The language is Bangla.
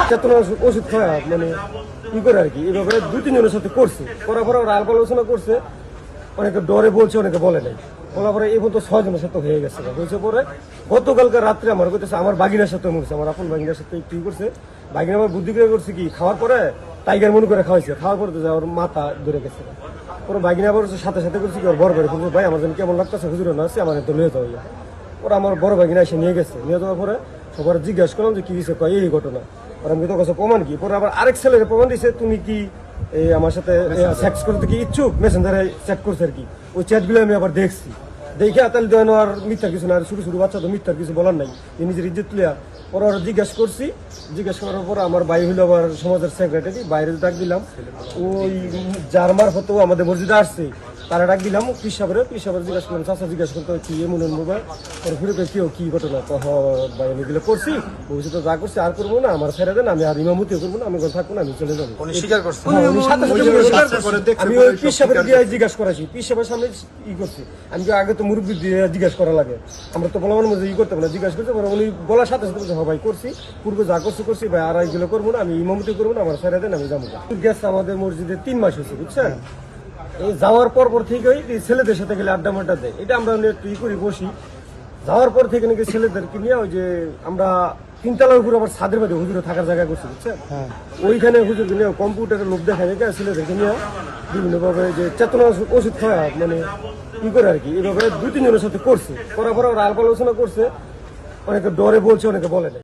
চেতনা ওষুধ খাওয়া মানে কি করে আর কি এই ব্যাপারে 2-3 জনের সাথে করছে, করার পরে ওরা আলাপ আলোচনা করছে, অনেকে ডরে বলছে, অনেকে বলে নাই। বলার পরে এই পর্যন্ত 6 জনের সাথে হয়ে গেছে। হয়েছে পরে গতকালকে রাত্রে আমার কইতেছে আমার বাগিনার সাথে মরছে, আমার আপন বাগিনার সাথে কি করছে, বাগিনা আমার বুদ্ধি করে করছে কি খাওয়ার পরে টাইগার মনে করে খাওয়াইছে, খাওয়ার পরে তো ওর মাথা ধরে গেছে। ওরা বাগিনা আবার সাথে সাথে করছে কি ওর বড় করে বলছে ভাই আমার যেন কেমন লাগতেছে, হুজুরে না আছে আমার তো নিয়ে যাও। ওরা আমার বড় বাগিনা এসে নিয়ে গেছে, নিয়ে যাওয়ার পরে সবার জিজ্ঞাসা করলাম যে কি হয়েছে, কয় এই ঘটনা। আর আমি তো কাছে প্রমাণ কি, পরে আবার আরেক ছেলের প্রমাণ দিছে তুমি কি এই আমার সাথে সেক্স করতে কি ইচ্ছুক, মেসেঞ্জারে চ্যাট করছে আর কি। ওই চ্যাটগুলো আমি আবার দেখছি, দেখে তাহলে যেন আর মিথ্যার কিছু না, আর ছোটো ছোটো বাচ্চা তো মিথ্যার কিছু বলার নাই, নিজের ইজ্জত লিয়া। পরে ওরা জিজ্ঞাসা করছি, জিজ্ঞাসা করার পর আমার ভাই হইলো আবার সমাজের সেক্রেটারি, বাইরে ডাক দিলাম। ওই যার মারফত আমাদের মসজিদে আসছে তারা ডাক দিলাম পিসাবের জিজ্ঞাসা করলাম, চাষা জিজ্ঞাসা করতে কি এমন মোবাইল পরে ফিরে কেউ কি ঘটনা, তো ভাই আমি এগুলো করছি, ভবিষ্যতে যা করছি আর করবো না, আমার ছেড়ে দেন, আমি আর ইমামতিও করবো না, আমি থাকবো না, আমি চলে যাবো। আমি ওই পিসাবের দিয়ে জিজ্ঞাসা করাছি, পিসাবের সামনে ই করছি, আমি আগে তো মুরব্বী দিয়ে জিজ্ঞাসা করা লাগে, আমরা তো বলার মধ্যে ই করতে পারি না, জিজ্ঞাসা করতে পারবো। উনি বলার সাথে সাথে ভাই করছি, পূর্বে যা করছি ভাই, আর এইগুলো করবো না, আমি ইমামতি করবো না, আমার ছেড়ে দেন, আমি যাবো। গেছে আমাদের মসজিদে 3 মাস হয়েছে, বুঝছেন। এই যাওয়ার পর থেকেই ছেলেদের সাথে গেলে আড্ডা মাড্ডা দেয়, এটা আমরা একটু ই করি বসি। যাওয়ার পর থেকে নাকি ছেলেদেরকে নিয়ে ওই যে আমরা 3 তলার উপরে আবার ছাদের বাদে হুজুরে থাকার জায়গা করছি, বুঝছেন। ওইখানে হুজুরকে নিয়ে কম্পিউটারের লোক দেখা যায় ছেলেদেরকে নিয়ে বিভিন্নভাবে যে চেতনা ওষুধ খাওয়া মানে কি করে আর কি এই ব্যাপারে 2-3 জনের সাথে করছে, করার পরে ওরা আলাপ আলোচনা করছে, অনেকে ডরে বলছে, অনেকে বলে নাই।